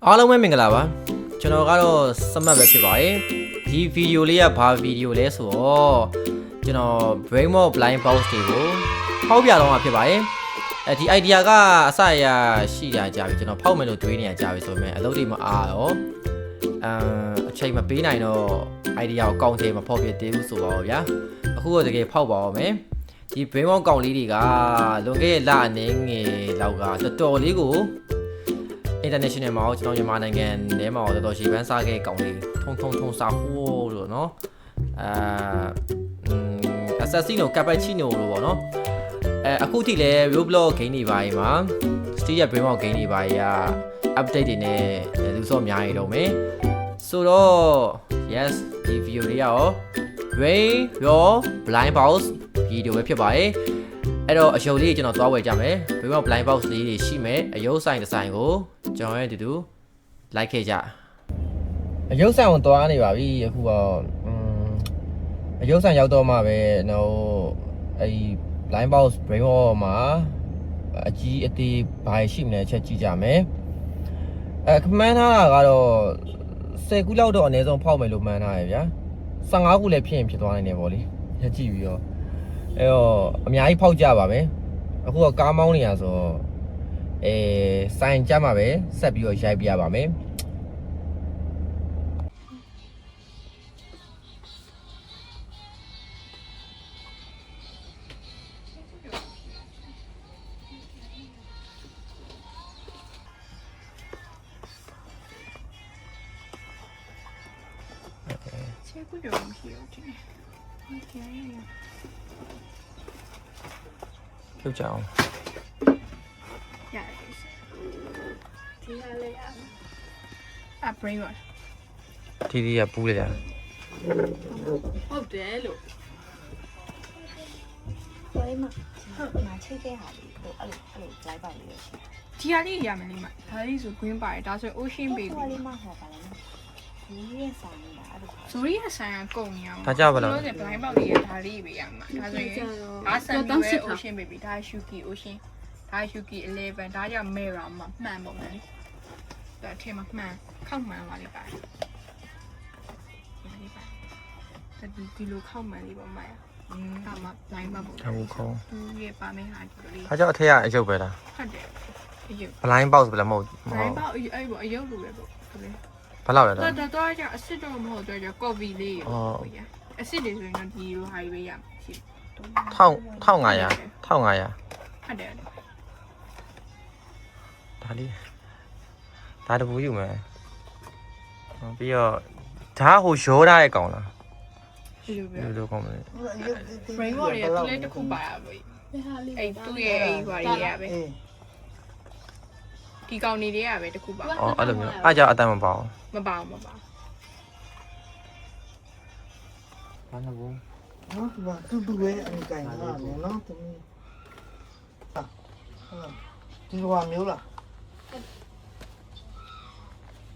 အားလုံးပဲမင်္ဂလာပါကျွန်တော်ကတော့စမတ်ပဲဖြစ်ပါတယ်ဒီဗီဒီယိုလေးကဘာဗီဒီယိုလဲဆိုတော့ကျွန်တော် brain mode blind box တွေကိုဖောက်ပြတော့မှာဖြစ်ပါတယ်ဒီ idea ကအစအရာရှိတာကြာပြီကျွန်တော်ဖောက်မယ်လို့တွေးနေရကြာပြီဆိုပေမဲ့အလုပ်တွေမအားတော့အချိန်မပေးနိုင်တော့ idea ကိုကောင်းတယ်မဖောက်ပြသေးဘူးဆိုပါတော့ဗျာအခုတော့တကယ်ဖောက်ပါအောင်မယ်ဒီ brain mode ကောင်လေးတွေကလွန်ခဲ့တဲ့လအနေငယ်လောက်ကတော်တော်လေးကိုinternational မှာကျွန်တော်မြန်မာနိုင်ငံထဲမှာတော်တော်ရှေ့ပန်းစားခဲ့ကောင်းလေးထုံစားဟိုးလို့เนาะAssassino Cappuccino လို့ပေါ့เนาะအခုထိလဲ Roblox game တွေပါမှာ Steam ရဲ့ Brain Mode game တွေပါက update တွေနဲ့လူစော့အများကြီးတော့မယ်ဆိုတော့ yes ဒီ video လေးရော Brain Raw Blind Box video ပဲဖြစ်ပါတယ်အဲ့တော့အယုံလေးကျွန်တော်သွားဝယ်ကြမယ်ဘယ်မှာ blind box လေးတွေရှိမယ်အယုံဆိုင်တစ်ဆိုင်ကိုကျွန်တော်ရဲ့တူတူ like ခဲ့ကြအယုံဆိုင်ကိုသွားနေပါပြီအခုတော့အယုံဆိုင်ရောက်တော့မှပဲတော့အဲ့ blind box brain wall မှာအကြီးအသေးဘာရှိမလဲချက်ကြည့်ကြမယ်ခမန်းထားတာကတော့10ခုလောက်တော့အနည်းဆုံးဖောက်မယ်လို့မှန်းထားရဗျာ15ခုလည်းဖြစ်ရင်ဖြစ်သွားနိုင်တယ်ပေါ့လေချက်ကြည့်ပြီးတော့အဲ့တော့အများကြီးဖောက်ကြပါမယ်အခုတော့ကားမောင်းနေရဆိုစိုင်ကြမှာပဲဆက်ပြီးတော့ရိုက်ပြပါမယ်切不了东西了，这个。天呀！ ပြုတ်ကြအောင် 呀，停下来呀！啊，brain wash。 ဒီဒီကပူးလိုက်တာ ဟုတ်တယ်လို့ 所以嘛，买车给好的，来吧，你就行。ဒီဟာလေးရမယ်လေးမှာဒါလေးဆို green ပါတယ်ဒါဆို ocean baby 我哩嘛好吧了嘛，你也上啦，啊都。 ဇိုရီးဆိုင်ကကုန်နေအောင် ဒါကြပါလား လို့ blind box လေးရဒါလေးပဲရမှာဒါဆိုရင်ဒါဆန်ပြီးပဲ ocean baby ဒါ shuki ocean ဒါ shuki 11ဒါကြောင့် mirror မှာမှန်ပုံနဲ့ဒါထဲမှာမှန်ခောက်မှန်သွားလေးပါတယ်ဒီလိုခောက်မှန်လေးပေါ့မှာဒါမှ blind box ပုံ ဒါကိုခေါင်း သူရဲ့ပါမင်းဟာဒီလိုလေး ဒါကြောင့်အထက်ကအယုတ်ပဲလား ဟုတ်တယ်အယုတ် blind box ပဲလားမဟုတ် blind box အဲ့ပေါ့အယုတ်လိုပဲပေါ့ဒီလေး ဘယ်လောက်လဲလဲ တော့ကြအစ်စ်တော့မဟုတ်တော့ကြကော်ဖီလေးရောအစ်စ်တွေဆိုရင်တော့ဒီလိုဟာကြီးပဲရမှာရှိ 1500 1500 ဟုတ်တယ် ဒါလေးဒါတပူယူမယ်ပြီးတော့ဒါဟိုရောထားတဲ့ကောင်လား ဒီလိုပဲ ဒီလိုကောင်မလဲ brain wash ရဲ့သူလေးတစ်ခုပါရပါဘူးအဲ့သူ့ရဲ့အဲ့ဟွာလေးရပဲဒီကောင်နေလေးရပဲတစ်ခုပါ အော်အဲ့လိုမျိုးအားကြောင့်အတန်မပေါအောင် မပါဘူး ဘာလဲဘူး နော်ဒီမှာတူပဲအကင်ကလည်းနော်တမီးဒီလိုမျိုးလား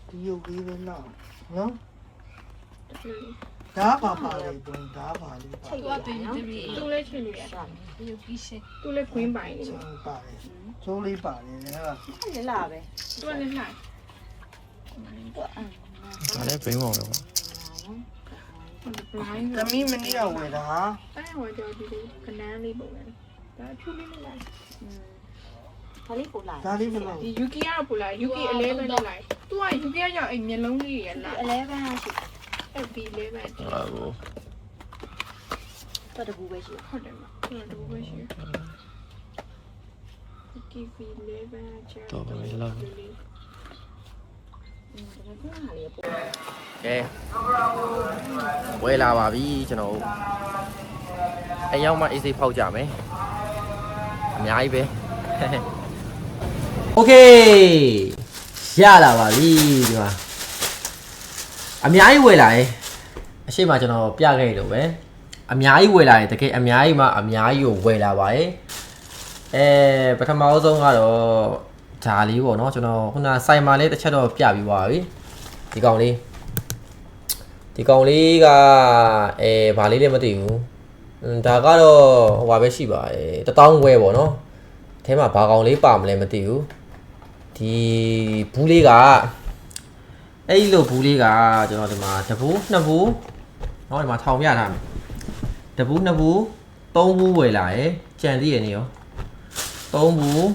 ဒီရုပ်လေးပဲနော်နော်ဒါပါလေတွင်ဒါပါလေပါ သူလေးချင်နေရဒီလိုပြီးရှင်းသူလေး green ပါနေတယ် ပါတယ်ကျိုးလေးပါတယ်ဟဲ့လား 你哪呗？ သူကလည်းလိုက် ဒါလည်း brain box ပဲပေါ့ blind တမီးမနေ့ကဝယ်တာဟာ အဲ့ဟိုတော့ဒီလိုကနန်းလေးပုံနဲ့ဒါဖြူလေးနဲ့လိုက် 他哩不来。 ဒါလေးဘယ်လို ဒီ Yuki ကတော့ပူလိုက် Yuki 11နဲ့လိုက် तू က Yuki ကကြောင့်အဲ့မျက်လုံးလေးတွေလာ 11还是？ အဲ့ဒီ11ဒီ ဟို 这都不会去。 ဟုတ်တယ်မဟုတ်တော့ဘယ်ရှိ Yuki 11ကျ တော့ပဲလောက် 这个哪里不？ ကဲဝယ်လာပါပြီကျွန်တော်အရောက်မှအေးစိဖောက်ကြမယ်အများကြီးပဲ โอเคရလာပါပြီဒီမှာအများကြီးဝယ်လာတယ်အရှိမကျွန်တော်ပြခဲ့လို့ပဲအများကြီးဝယ်လာတယ်တကယ်အများကြီးမှအများကြီးကိုဝယ်လာပါတယ်ပထမဆုံးကတော့ဒါလေးပေါ့နော်ကျွန်တော်ခုနစိုင်မာလေးတစ်ချက်တော့ပြပြီးသွားပြီဒီကောင်လေးကဘာလေးလဲမသိဘူးဒါကတော့ဟိုပါပဲရှိပါတယ်1000ဝယ်ပေါ့နော်အဲမှာဘာကောင်လေးပါမလဲမသိဘူးဒီဘူးလေးက အဲ့လိုဘူးလေးကကျွန်တော်ဒီမှာတဘူးနှစ်ဘူးเนาะဒီမှာထောင်ပြထားမယ်တဘူးနှစ်ဘူးသုံးဘူးဝယ်လာရယ်ကြံသေးရနေရောသုံးဘူး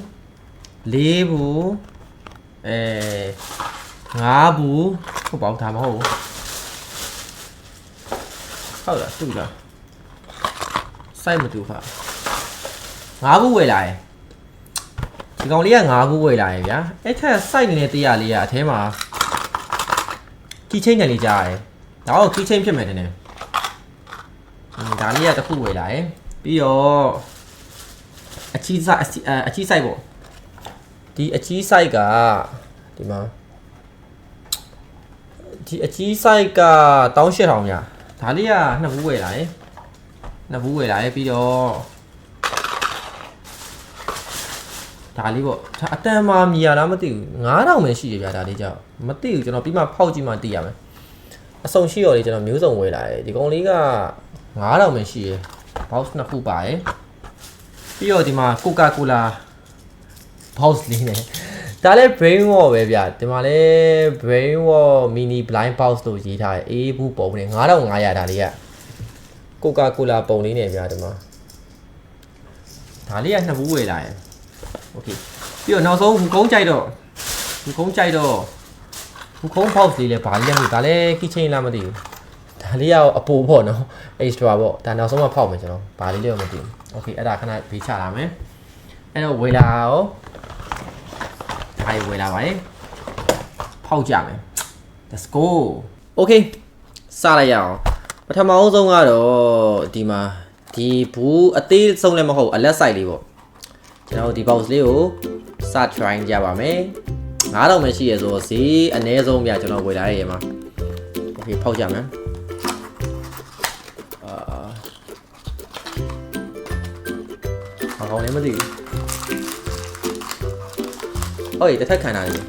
လေးဘူးငါးဘူးဟုတ်ပါဘူးဒါမဟုတ်ဘူးဟုတ်လားတူလားစိုက်မတူခါငါးဘူးဝယ်လာရယ်ဒီကောင်လေးကငါးဘူးဝယ်လာရယ်ဗျာအဲ့ထက်စိုက်နေတဲ့တရားလေးကအထဲမှာကီချင်းကန်လေးကြားရတယ်ဒါတော့ကီချင်းဖြစ်မယ်တဲ့ဒါလေးကတစ်ခုဝယ်လာရယ်ပြီးတော့အချီစိုက်ပေါ့ဒီအချီစိုက်ကဒီမှာဒီအချီစိုက်က18000ဗျာဒါလေးကနှစ်ဘူးဝယ်လာရယ်နှစ်ဘူးဝယ်လာရယ်ပြီးတော့ဒါလေးပေါ့ဒါအတန်မှမြည်ရလားမသိဘူး9000ပဲရှိရဗျာဒါလေးကြောက်မသိဘူးကျွန်တော်ပြီးမှဖောက်ကြည့်မှသိရမယ်အစုံရှိရော်လေးကျွန်တော်မျိုးစုံဝယ်လာတယ်ဒီကောင်လေးက9000ပဲရှိရယ် box နှစ်ခုပါရယ်ပြီးတော့ဒီမှာ Coca-Cola box လေးနဲ့ဒါလည်း brain wall ပဲဗျာဒီမှာလည်း brain wall mini blind box လို့ရေးထားတယ်အေးဘူးပုံနဲ့9500ဒါလေးက Coca-Cola ပုံလေးနဲ့ဗျာဒီမှာဒါလေးကနှစ်ဘူးဝယ်လာရယ်โอเคပြီးတော့နောက်ဆုံးဘူကုန်းကြိုက်တော့ဘူကုန်း box လေးလည်းဗာလေးလည်းမဟုတ်ဒါလည်း keychain လားမသိဘူးဒါလေးကအပိုပေါ့နော် extra ပေါ့ဒါနောက်ဆုံးမှဖောက်မယ်ကျွန်တော်ဗာလေးလည်းမသိဘူးโอเคအဲ့ဒါခဏဘေးချလာမယ်အဲ့တော့ဝေလာရောဒါဝေလာပါရင်ဖောက်ကြမယ် let's go โอเคစလိုက်ရအောင်ပထမအဆုံးကတော့ဒီမှာဒီဘူးအသေးဆုံးလည်းမဟုတ်အလက်ဆိုင်လေးပေါ့ကျွန်တော်ဒီ box လေးကိုစ try ကြပါမယ်9000ပဲရှိရဆိုတော့ဈေးအနည်းဆုံးပြကျွန်တော်ဝယ်လာရရဲ့မှာโอเคဖောက်ကြမယ်ဘာကောင်းလဲမသိဘူးဟုတ်ပြီတစ်ထပ်ခံထားတယ်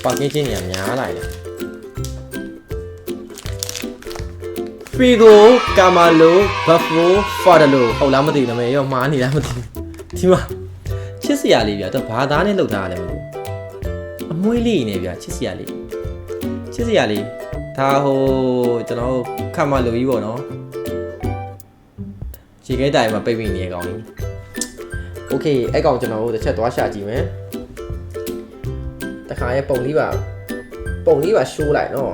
ပါကင်းချင်းညာများလိုက်တယ် Figo Camalo Buffalo Fadalo ဟုတ်လားမသိဘူးနာမည်ရောမှားနေလားမသိဘူးဒီမှာချစ်စရာလေးဗျာတော့ဘာသားနဲ့လောက်ထားရတယ်မသိဘူးအမွှေးလေးနေဗျာချစ်စရာလေးဒါဟိုကျွန်တော်ခမလိုကြီးပေါ့နော်ခြေခဲတိုင်မှာပိတ်ပြီးနေရကောင်လေးโอเคအဲ့ကောင်ကျွန်တော်တို့တစ်ချက်သွားရှာကြည့်မယ်တခါရဲ့ပုံလေးပါရှိုးလိုက်နော်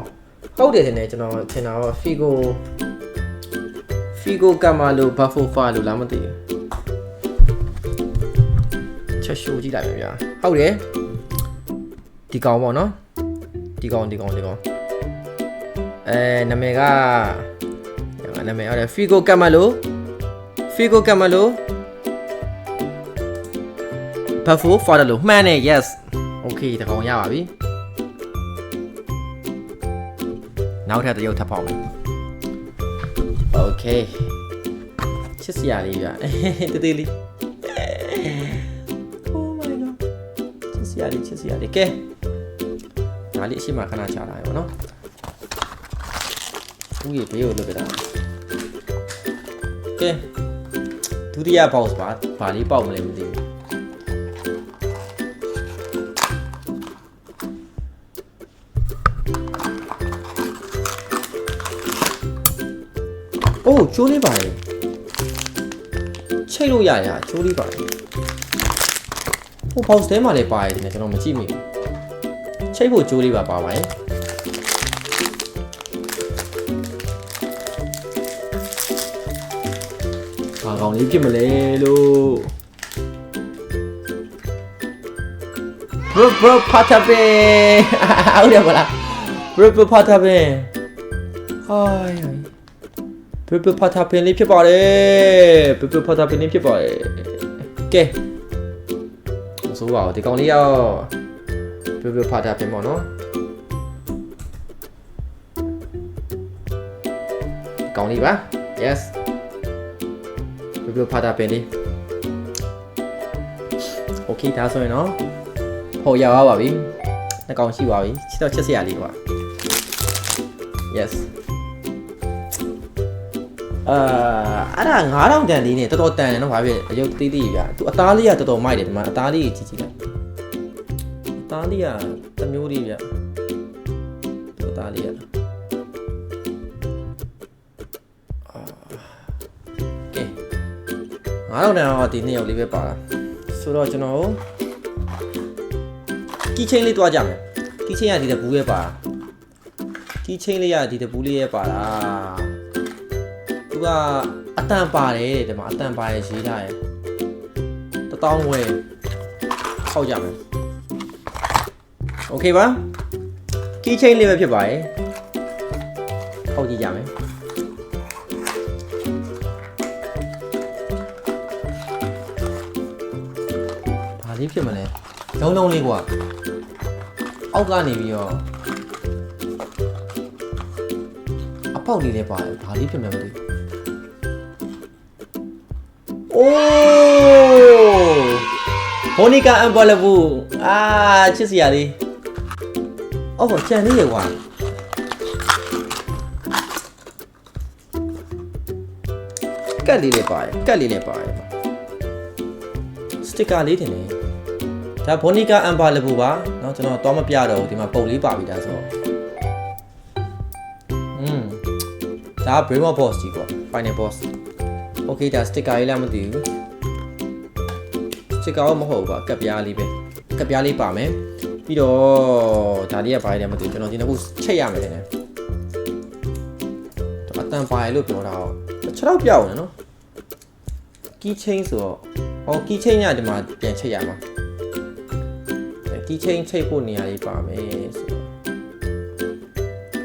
ဟုတ်တယ်တဲ့ကျွန်တော်ထင်တာတော့ Figo Camalo Buffalo Fadalo လားမသိဘူးချက်ရှိုးကြည့်လိုက်မယ်ဗျာဟုတ်တယ်ဒီကောင်ပေါ့နော်ဒီကောင်နာမည်ကနာမည်ဟုတ်တယ် Figo Camalo Buffalo Fadalo မှန်တယ် yes okay ဒီကောင်ရပါပြီနောက်ထပ်တစ်ရုပ်ထပ်ဖောက်မယ် okay ချစ်စရာလေးဗျာတေးသေးလေး oh my god ချစ်စရာလေးကဲဒါလေးအရှိမခဏချလာရပါတော့ဦးရေဘေးကိုလွတ်ပြတာကဲဒုတိယ box ပါဘာလေးပေါက်မလဲမသိဘူးအိုးချိုးလေးပါတယ်ချိတ်လို့ရရချိုးလေးပါတယ်ဟို box ထဲမှာလည်းပါတယ်ကျွန်တော်မကြည့်မိဘူးချိတ်ဖို့ချိုးလေးပါပါတယ်ဘာကောင်လေးဖြစ်မလဲလို့ bro ဖတ်တာပဲဟုတ်တယ်မလား bro ဖတ်တာပဲဟိုင်းဘယ်ဖတ်တာပင်လေးဖြစ်ပါတယ်ဘယ်ဖတ်တာပင်လေးဖြစ်ပါတယ်ကဲမဆိုးပါဘူးဒီကောင်လေးရောဘယ်ဖတ်တာပင်ပေါ့နော်ကောင်လေးပါ yes ဘယ်ဖတ်တာပင်လေး okay ဒါဆိုရင်နော်ဟိုရောက်ပါပြီနှစ်ကောင်ရှိပါပြီချစ်တော့ချစ်စရာလေးကွာ yes အဲ့ဒါ9000တန်လေးနဲ့တော်တော်တန်တယ်နော်ဘာဖြစ်အယုတ်သေးသေးဗျာသူအသားလေးကတော်တော်မိုက်တယ်ဒီမှာအသားလေးကြီးကြီးလိုက်အသားလေးကတစ်မျိုးလေးဗျာသူအသားလေးကကဲ9000တန်တော့ဒီနှစ်ယောက်လေးပဲပါတာဆိုတော့ကျွန်တော်တို့ကီချင်းလေးတွားကြမယ်ကီချင်းကဒီတပူးရဲ့ပါကီချင်းလေးကဒီတပူးလေးရဲ့ပါတာသူကအတန်ပါတယ်ဒီမှာအတန်ပါရရေးထားတယ်1000ဝယ်ခောက်ကြမယ်โอเคပါကီချင်းလေးပဲဖြစ်ပါတယ်ခောက်ကြည့်ကြမယ်ဘာလေးဖြစ်မလဲလုံးလေးကွာအောက်ကနေပြီးတော့အပေါက်လေးလည်းပါတယ်ဘာလေးဖြစ်မှန်းမသိအိုးဘောနီကာအမ်ဘလဘူးချစ်စရာလေးအော်ဘာချန်လေးရကွာကတ်လေးလည်းပါတယ်စတစ်ကာလေးတင်နေဒါဘောနီကာအမ်ဘာလဘူပါเนาะကျွန်တော်တော့မပြတော့ဘူးဒီမှာပုံလေးပါပြီဒါဆိုဒါ Brainwall boss ကြီးကွာ final boss okay ဒါ sticker လေးလည်းမသိဘူး sticker မဟုတ်ဘူးကွာကပ်ပြားလေးပဲကပ်ပြားလေးပါမယ်ပြီးတော့ဒါလေးကဘာလဲမသိဘူးကျွန်တော်ဒီနှစ်ခုချက်ရမယ်တဲ့အတန်ပါရလို့ပြောတာ6တော့ပြောင်းနေနော် key chain ဆိုတော့key chain ညဒီမှာပြန်ချက်ရမှာkey chain ချိတ်ဖို့နေရာလေးပါမယ်ဆိုတော့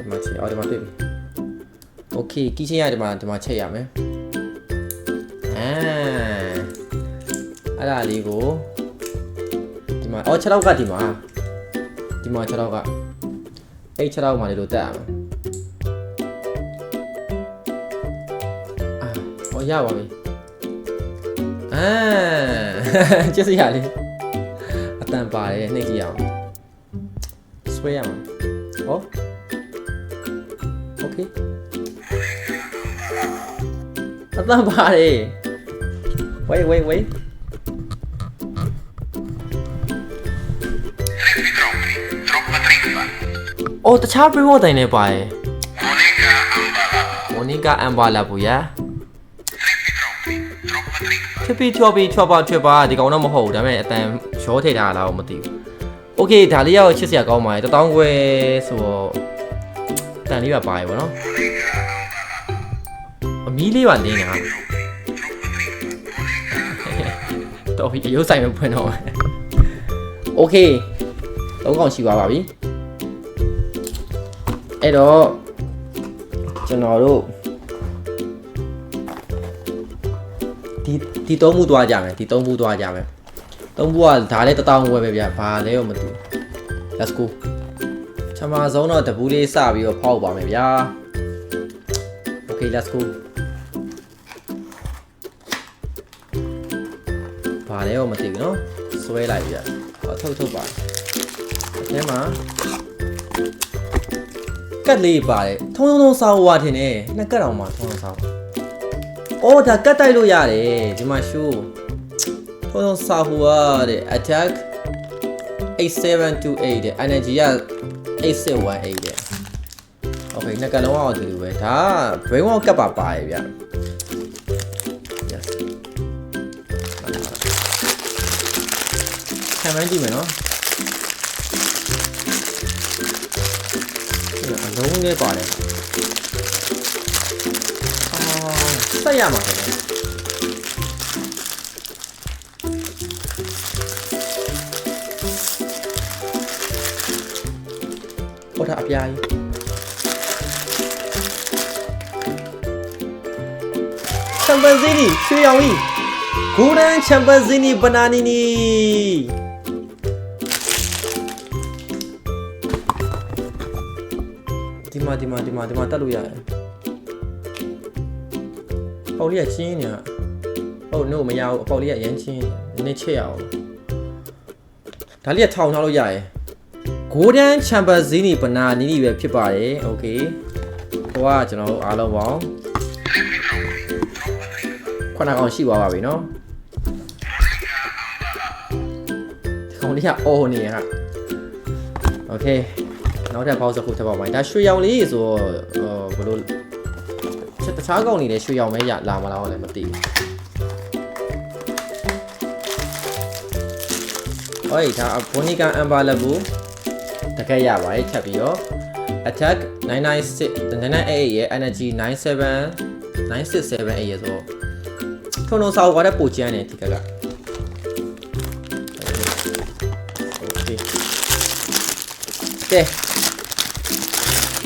ဒီမှာချိတ်ဒီမှာတွေ့ပြီ okay key chain ရဒီမှာချိတ်ရမယ်အဲ့ဒါလေးကိုဒီမှာ6တော့ကဒီမှာ6တော့ကအဲ့6တော့မှာလေးလို့တက်ရမှာရပါပြီကျက်စရာလေးအတန်ပါတယ်နှိပ်ကြည့်အောင်ဆွဲရအောင်ဟောโอเคအတန်ပါတယ် wait အော်တခြား Brainwall တိုင်နေပါတယ်မိုနီကာအမ်ဘာလာဘူးယာချွပါဒီကောင်တော့မဟုတ်ဘူးဒါပေမဲ့အတန်ရောထည့်ထားတာတော့မသိဘူးโอเคဒါလေးရောက်ချစ်စရာကောင်းပါတယ်1000ခွဲဆိုတော့တန်လေးပါပါတယ်ဗောနော်အမီးလေးပါလင်းတာတော့ဒီရုပ်ဆိုင်မဖွင့်တော့โอเค3កောင်ရှိပါပြီအဲ့တော့ကျွန်တော်တို့ဒီ3မှုသွားကြမယ်3မှုကဒါလည်း1000ဝယ်ပဲဗျာဘာလဲတော့မသိဘူး let's go ချမဆုံးတော့တပူးလေးစပြီးတော့ဖောက်ပါမယ်ဗျာ okay let's go ဘာလဲတော့မသိဘူးเนาะဆွဲလိုက်ဗျာထုတ်ပါအထဲမှာကတ်လေးပါတယ်ထုံစာဝါထင်တယ်နှစ်ကတ်အောင်မှာထုံစာအော်ဒါကတ်တိုက်လို့ရတယ်ဒီမှာ show ထုံစာဟိုရတဲ့ attack 8728တဲ့ energy က8618တဲ့ okay နှစ်ကတ်လုံးအောင်ဒီလိုပဲဒါ Brainwall ကတ်ပါရဲ့ဗျ yes ခံမှန်းကြည့်မယ်နော်အလုံးလေးပါတယ်ဆက်ရမှာပဲဟောတာအပြားကြီးချမ်ပန်ဇီနီရွှေရောင်ကြီးဂိုလ်ဒန်ချမ်ပန်ဇီနီဘနာနီနီဒီမှာတက်လို့ရတယ်။ပေါက်လေးကချင်းနေတာ။ဟုတ် no မရဘူးအပေါက်လေးကအရင်ချင်းနည်းနည်းချက်ရအောင်။ဒါလေးကထောင်ထားလို့ရတယ်။ Golden Chamber Zini ဘနာနီနီပဲဖြစ်ပါတယ်။ Okay ။ဟိုကကျွန်တော်တို့အားလုံးပေါင်း ခုနကောင်ရှိသွားပါပြီနော်ဒီကောင်လေးကအော်နေရဟာโอเคနောက်ထပ်ပေါက်စခုထပ်ပါမယ်ဒါရွှေရောင်လေးဆိုတော့ဘယ်လိုတခြားကောင်တွေလည်းရွှေရောင်ပဲရလာမလားလည်းမသိဘူးဟောဒါဘောနီကန်အမ်ဘာလဘူတကယ်ရပါတယ်ချက်ပြီးတော့ attack 998ရဲ့ energy 967ရဲ့ဆိုထုံထုံစာဝါတဲ့ပိုချမ်းနေဒီကက okay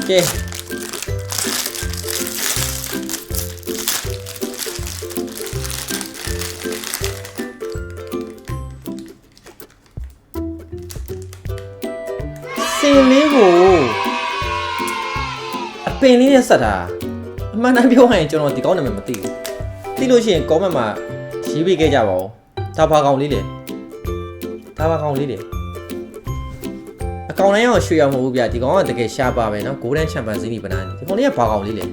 ကဲစင်လေးကိုအပင်လေးနဲ့ဆက်တာအမှန်တမ်းပြောရရင်ကျွန်တော်ဒီကောင်းနာမည်မသိဘူးသိလို့ရှိရင် comment မှာရေးပေးခဲ့ကြပါဦးဒါဘာကောင်လေးလဲဒါဘာကောင်လေးလဲအကောင်တိုင်းအောင်ရွှေရမဟုတ်ဘူးဗျဒီကောင်ကတကယ်ရှားပါပဲเนาะ golden chimpanzee ဘနာနေဒီကောင်လေးကဘာကောင်လေးလဲ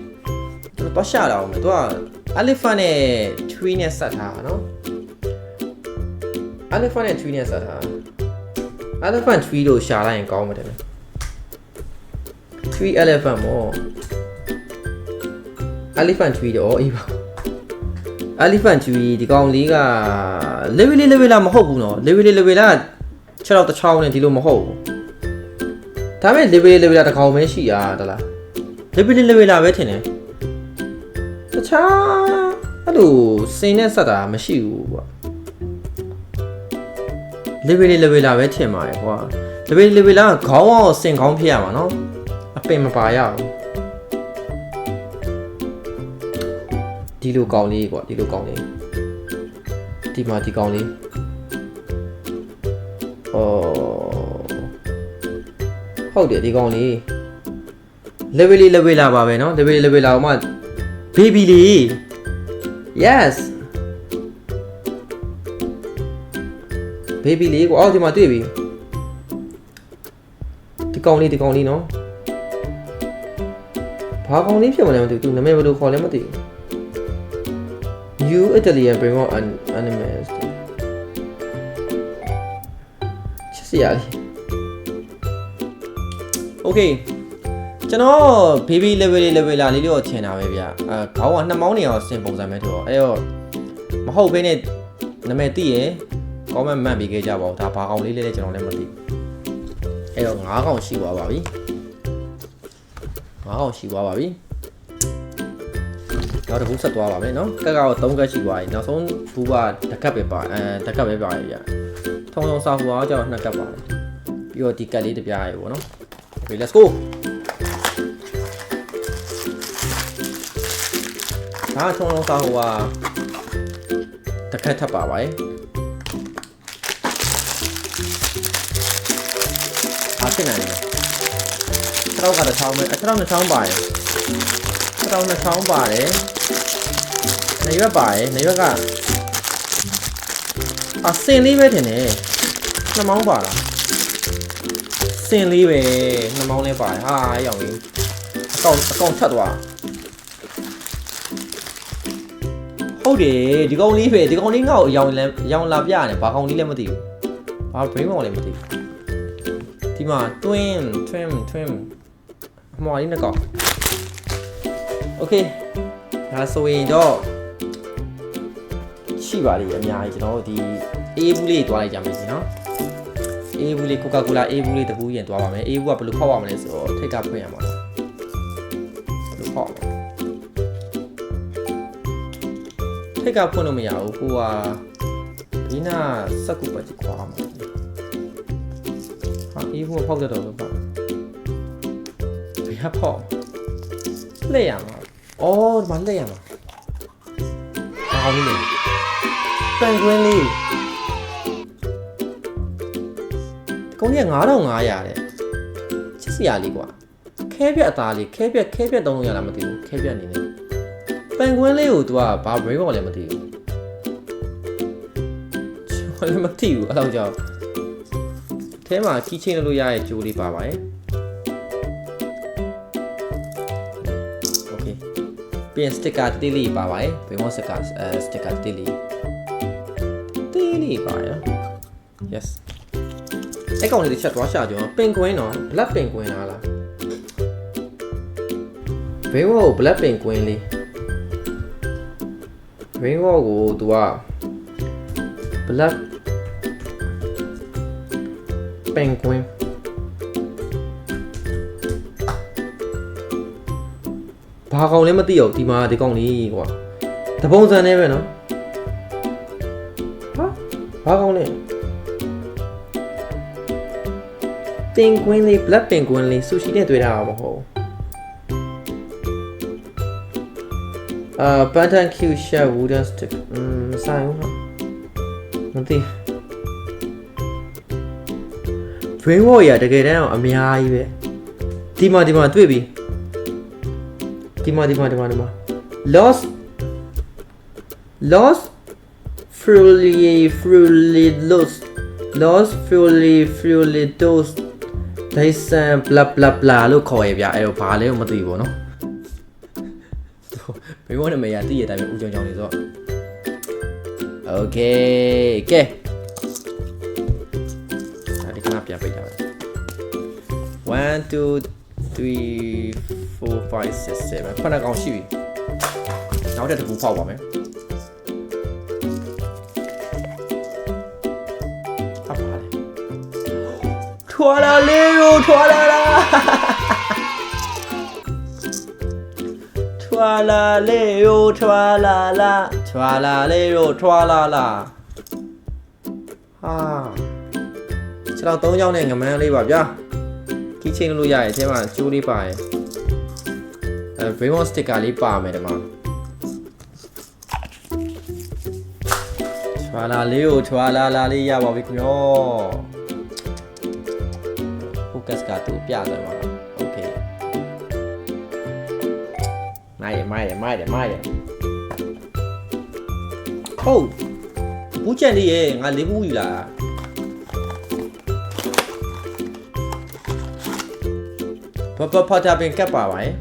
ကျွန်တော်ရှားလာအောင်မယ်သူက elephant နဲ့ tree နဲ့ဆက်ထားတာเนาะ elephant နဲ့ tree နဲ့ဆက်ထား elephant tree လို့ရှာလိုက်ရင်ကောင်းမှာတယ် tree elephant မို့ elephant tree တော့အေးပါ elephant tree ဒီကောင်လေးက level လာမဟုတ်ဘူးเนาะ level လာ6တော့တစ်ချောင်းနဲ့ဒီလိုမဟုတ်ဘူးဒါပေမဲ့ level လာတစ်ကောင်ပဲရှိရတလား level လာပဲထင်တယ်တခြားအဲ့လိုစင်နဲ့ဆက်တာမရှိဘူးကွာ level လာပဲထင်ပါတယ်ကွာ level လာခေါင်းအောင်စင်ခေါင်းဖြစ်ရမှာเนาะအပင်မပါရဘူးဒီလိုကောင်းလေးကွာဒီလိုကောင်းလေးဒီမှာဒီကောင်းလေးဟုတ်တယ်ဒီကောင်းလေး level လာပါပဲเนาะ level လာမှ baby လေး yes baby လေးကွာအော်ဒီမှာတွေ့ပြီဒီကောင်းလေးเนาะဘာကောင်းလေးဖြစ်မလဲမသိဘူးသူနာမည်ဘယ်လိုခေါ်လဲမသိဘူး New Italian Brimo Animals ချစ်စရာလေး Okay ကျွန်တော် baby level လာလေးလို့ထင်တာပဲဗျခေါင်းကနှစ်မောင်းနေအောင်စင်ပုံစံပဲဆိုတော့အဲ့တော့မဟုတ်ဘဲနဲ့နာမည်သိရယ် comment မှတ်ပေးခဲ့ကြပါဦးဒါဘာကောင်လေးလဲကျွန်တော်လည်းမသိအဲ့တော့9ကောင်ရှိသွားပါပြီ9ကောင်ရှိသွားပါပြီနောက်တစ်ခုဆက်သွားပါမယ်နော်ကက်ကတော့3ကက်ရှိသွားပြီနောက်ဆုံးဘူးကတစ်ကက်ပဲပါတစ်ကက်ပဲပါရပြထုံစာဟူအောင်ကျတော့2ကက်ပါတယ်ပြီးတော့ဒီကက်လေးတစ်ပြားရေပေါ့နော် Okay let's go ဒါထုံစာဟူကတစ်ကက်ထပ်ပါပါတယ်အားဖြစ်နိုင်တယ်6ကတစ်ချောင်းပဲ6နှစ်ချောင်းပါတယ်6နှစ်ချောင်းပါတယ်နေရွက်ပါတယ်နေရွက်ကအစင်လေးပဲထင်တယ်2မောင်းပါလားစင်လေးပဲ2မောင်းလေးပါတယ်ဟာရောင်ကြီးအကောင်ချက်သွားဟုတ်တယ်ဒီကောင်လေးပဲဒီကောင်လေးငါ့ကိုရောင်လာပြရတယ်ဘာကောင်လေးလည်းမသိဘူးဘာ brain ကောင်လည်းမသိဘူးဒီမှာ twin အမော်လေးနဲ့ကောက် Okay ဒါဆိုရင်တော့ရှိပါလိမ့်အများကြီးကျွန်တော်တို့ဒီအေးဘူးလေးတွားလိုက်ကြမယ်နော်အေးဘူးလေး Coca-Cola အေးဘူးလေးတကူရင်တွားပါမယ်အေးဘူးကဘယ်လိုဖောက်ရမလဲဆိုတော့ထိတ်ကဖွင့်ရမှာဘယ်လိုဖောက်ထိတ်ကဖွင့်လို့မရဘူးကိုကဒီနာစက်ကူပဲခွာမှာဟာအေးဘူးဖောက်တော့လို့ပေါ့ဘယ်ဖောက်လဲရမှာအော်ဒီမှာလဲရမှာအော်ဒီလေပန်ကွင်းလေးကုန်းကြီး9500တဲ့ချစ်စရာလေးကွာခဲပြက်အသားလေးခဲပြက်သုံးလို့ရလားမသိဘူးခဲပြက်အနေနဲ့ပန်ကွင်းလေးကို तू ကဘာ brain ကိုလည်းမသိဘူးကျွန်တော်လည်းမသိဘူးအဲ့တော့ကြောင့်အဲမှာ keychain လို့ရရဲ့ကြိုးလေးပါပါတယ် ပြင် sticker တေးလေးပါပါတယ်ဘယ်မှာ sticker တေးလေးပါရ yes အဲ့ကောင်လေးတစ်ချက်သွားရှာကြအောင်ပင်ကွင်းတော့ black ပင်ကွင်းလားဘယ်မှာ black ပင်ကွင်းလေးဘယ်မှာကိုသူက black ပင်ကွင်းဘာကောင်လဲမသိအောင်ဒီမှာဒီကောင်လေးကွာတပုံစံနဲ့ပဲနော်ဟာဘာကောင်လဲပင်ကွင်းလေး black ပင်ကွင်းလေးဆူရှီနဲ့တွေ့တာမဟုတ်Pantan Q share wooden stick ဆိုင်ဦးမသိBrain War ရတကယ်တမ်းတော့အများကြီးပဲဒီမှာတွေ့ပြီဒီမှာ lost frulidos Dyson blah blah blah လို့ခေါ်ရပြအဲ့တော့ဘာလဲမသိဘူးနော်ဘယ်ကနေမရတည်ရတိုင်းဦးကြောင်ကြောင်နေဆိုโอเคကဲဒီကနပြပိတ်တာပဲ1 2 3 4 5 6 7ခုနကောင်ရှိပြီနောက်တစ်ခုဖောက်ပါမယ်အပါလေထွာလာလေးရောထွာလာလာထွာလာလေးရောထွာလာလာထွာလာလေးရောထွာလာလာဟာကျွန်တော်3ကြောင်းနဲ့ငမန်းလေးပါဗျာကီးချင်းလို့ရရဲ့အဲမှာကျိုးလေးပါရဲ့Rainbow sticker လေးပါမယ်ဒီမှာထွာလာလေးကိုထွာလာလာလေးရပါပြီခင်ဗျာ focus ကသူပြတယ်မှာ okay မိုက်ဟုတ်ဘူးကြံလေးရဲ့ငါလေးဘူးယူလာဖတ်တာပင်ကပ်ပါပါရဲ့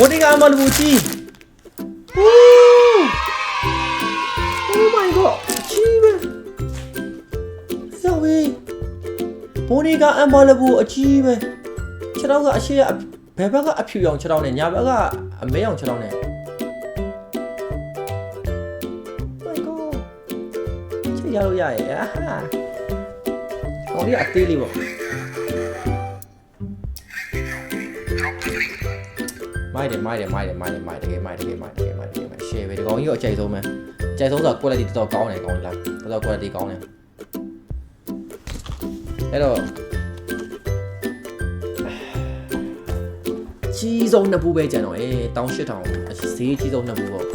ဘိုဒီကအမလူကြီး Oh my god ကြီးပဲဆောဝေးဘိုဒီကအမလူအကြီးပဲခြေထောက်ကအရှိဘယ်ဘက်ကအဖြူရောင်ခြေထောက်နဲ့ညာဘက်ကအမဲရောင်ခြေထောက်နဲ့ My god ချစ်ရလို့ရရဲ့ဟာဟောဒီအသေးလေးပေါ့မိုက်တယ်တကယ်မိုက် share ပဲဒီကောင်ကြီးတော့အကြိုက်ဆုံးပဲအကြိုက်ဆုံးဆိုတာ quality တော်တော်ကောင်းတယ်ကောင်းလားတော်တော် quality ကောင်းတယ်အဲ့တော့ကြီးဆုံးနှစ်ပူပဲကျန်တော့18000ဈေးကြီးဆုံးနှစ်ပူပေါ့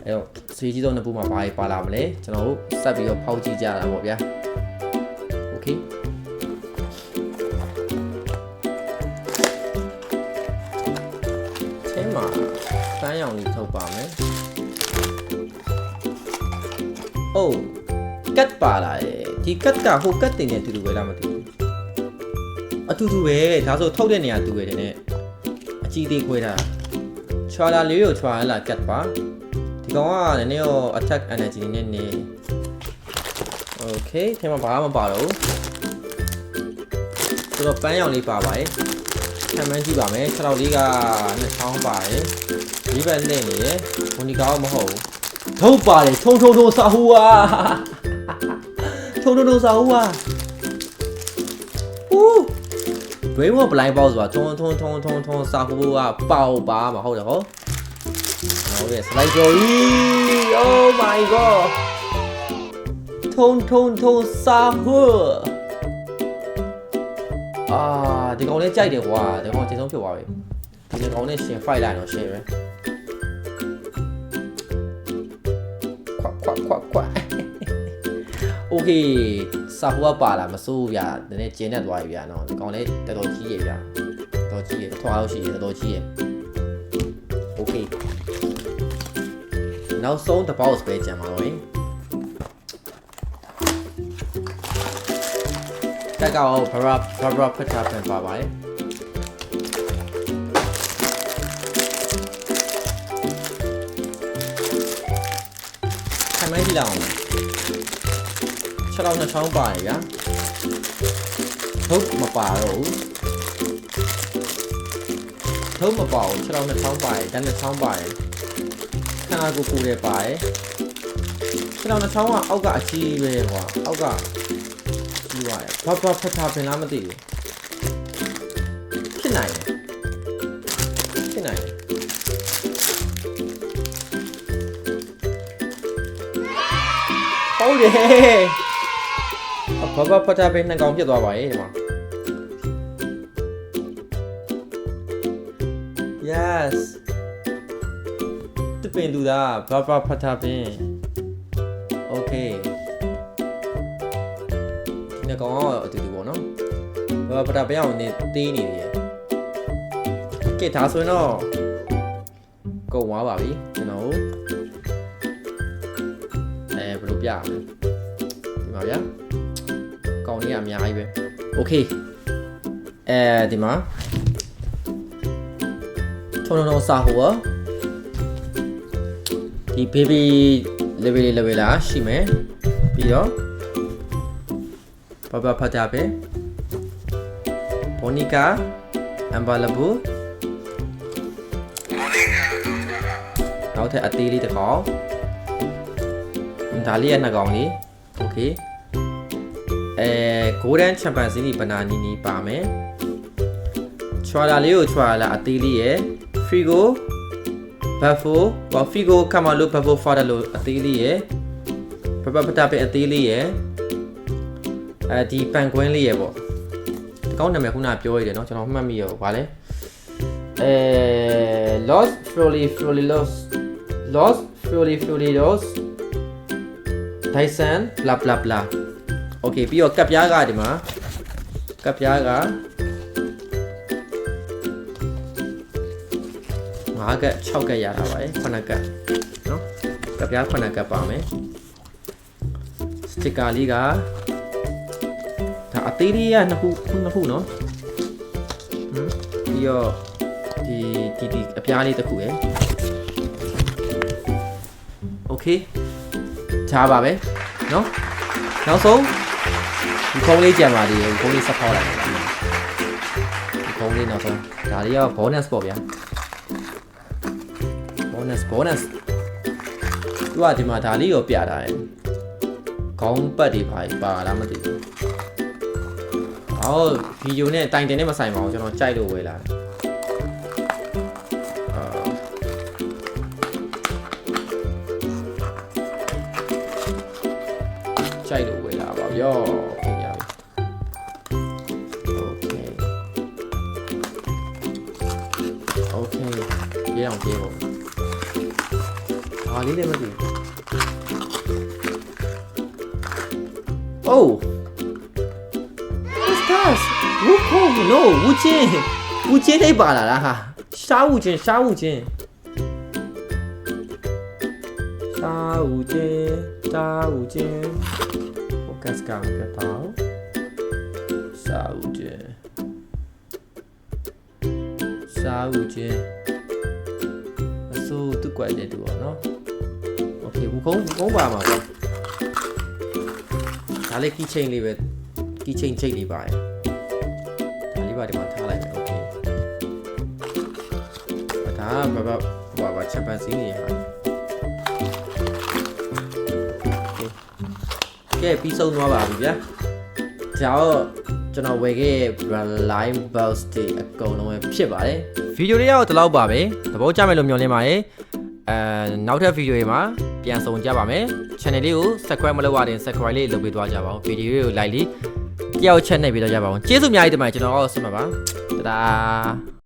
အဲ့တော့ဈေးကြီးဆုံးနှစ်ပူမှာဘာတွေပါလာမလဲကျွန်တော်တို့စက်ပြီးတော့ဖောက်ကြည့်ကြတာပေါ့ဗျာ okayတန်းရောင်လေးထုတ်ပါမယ်။အိုးကတ်ပါလာရဲ့ဒီကတ်ကဟိုကတ်တင်တဲ့အတူတူပဲလားမသိဘူး။အတူတူပဲဒါဆိုထုတ်တဲ့နေရာတူပဲတဲ့။အကြီးသေးခွဲတာ။ချွာလာလေးကိုချွာလာကတ်ပါ။ဒီကောင်ကနည်းနည်းရော attack energy နဲ့နေ။ Okay ထဲမှာဘာမှမပါတော့ဘူး။ဆိုတော့ပန်းရောင်လေးပါပါရဲ့။ခံမှန်းကြည့်ပါမယ်။6လောက်လေးက2000ပါရဲ့။ဒီဘက်နဲ့နေရယ်ဘုန်ဒီကောင်းမဟုတ်ဘူးထုတ်ပါတယ်ထုံစာဟူဝါထုံစာဟူဝါဦးဘယ်မှာဘလိုင်းပေါက်ဆိုတာထုံစာဟူဝါပေါက်ပါမဟုတ်တယ်ဟောဟုတ်ရဲ့ slide ကြော်ကြီး Oh my god ထုံစာဟူဒီကောင်လေးကြိုက်တယ်ကွာဒီကောင်ချိန်ဆုံးဖြစ်သွားပြီဒီကောင်နဲ့ရှင် fight လိုက်တော့ရှင်ပဲခွတ်โอเคစာဟိုကပါလာမစိုးဗျာနည်းနည်းကျင်းနေသွားပြီဗျာနော်ဒီကောင်လေးတော်တော်ကြီးရဗျာတော်ကြီးရထွားလို့ရှိရတော်ကြီးရ နောက်ဆုံးတစ် box ပဲကျန်ပါတော့ရင်တက်ကောဘာဖတ်တာပြန်ပါပါတယ်မိုင်းကြည့်လောက်အောင်6လောက်2ချောင်းပါတယ်ဗျာဟုတ်မပါတော့ဘူးဟုတ်မပါဘူး6လောက်2ချောင်းပါတယ်တန်း2ချောင်းပါတယ်ခဏကိုပူတယ်ပါတယ်6လောက်2ချောင်းကအောက်ကအကြီးပဲကွာအောက်ကကြီးပါတယ်ဘာဖတ်တာပြန်လားမသိဘူးဖြစ်နိုင်တယ်ဟုတ်တယ်ဘာဖတ်တာပဲနှစ်ကောင်ဖြစ်သွားပါရဲ့ဒီမှာ yes တပင်လူသားဘာဖတ်တာပင် okay ဒီနှစ်ကောင်ကအတူတူပေါ့နော်ဘာဖတ်တာပင်အောင်နေသေးနေတယ်ကဲဒါဆိုရင်တော့ကုန်သွားပါပြီကျွန်တော်ဘယ်လိုပြရမလဲဒီမှာဗျာကောင်းကြီးအများကြီးပဲโอเคဒီမှာထုံစာဟိုဒီ baby level လာရှိမယ်ပြီးတော့ဘာဖတ်တာပဲ Monica Ambalabu နောက်ထပ်အသေးလေးတစ်ကောင်ဒါလေးရနှစ်ကောင်လေးโอเคgolden chimpanzee ဘနာနီနီပါမယ်ချွာလာလေးကိုချွာလာအသေးလေးရယ် frigo buffalo frigo camalo buffalo father လို့အသေးလေးရယ်ပပတာပဲအသေးလေးရယ်ဒီပန်ကွင်းလေးရယ်ပေါ့ဒီကောင်းနာမည်ခုနပြောရတယ်เนาะကျွန်တော်မှတ်မိရပါဗာလဲ Los Floridos Tyson blah blah blah okay ပြီးတော့ကပ်ပြားကဒီမှာကပ်ပြားက5ကပ်6ကပ်ရတာပါ9ကပ်เนาะကပ်ပြား9ကပ်ပါမယ်စတစ်ကာလေးကဒါအသေးလေးကနှစ်ခုเนาะပြီးတော့ဒီအပြားလေးတစ်ခုရယ်โอเคထားပါပဲเนาะနောက်ဆုံးဒီခုံးလေးကြံပါသေးတယ်ခုံးလေးဆက်ဖောက်လိုက်ပါဒီခုံးလေးနောက်ဆုံးဒါလေးက bonus ပေါ့ဗျာ bonus သူကဒီမှာဒါလေးကိုပြထားတယ်ခေါင်းပတ်တွေပါလားမသိဘူးဟောဗီဒီယိုနဲ့တိုင်တင်နဲ့မဆိုင်ပါဘူးကျွန်တော်ကြိုက်လို့ဝယ်လာတယ်ကြိုက်လို့ဝယ်လာပါဗျာခင်ဗျာโอเคရေးအောင်ပြေပေါ့ဟာလေးလည်းမသိဘူး Oh what's that ဝူခို no ဝူချင်းလေးပါလာလားဟာရှားဝူချင်း focus ကပြတော့ရှားဝူချင်းအစိုးသူ့ကွက်တဲ့တူပေါ့နော် okay ဝူကုန်းပါမှာပေါ့ဒါလေး key chain လေးပဲ key chain ချိတ်လေးပါတယ်ဒါလေးပါဒီမှာထားလိုက်မယ် okay ဒါဘာ chimpanzee နေရဟာကဲပြီးဆုံးသွားပါပြီဗျာဒါတော့ကျွန်တော်ဝယ်ခဲ့ line box တွေအကုန်လုံးပဲဖြစ်ပါတယ်ဗီဒီယိုလေးကတော့ဒီလောက်ပါပဲသဘောကျမယ်လို့မျှော်လင့်ပါတယ်နောက်ထပ်ဗီဒီယိုတွေမှာပြန်ဆုံကြပါမယ် channel လေးကို subscribe မလုပ်ရရင် subscribe လေးလုပ်ပေးသွားကြပါဦးဗီဒီယိုလေးကို like လေးတယောက်ချက်နှိပ်ပေးတော့ကြပါဦးကျေးဇူးအများကြီးတင်ပါတယ်ကျွန်တော်အောင်ဆက်မှာပါတဒါ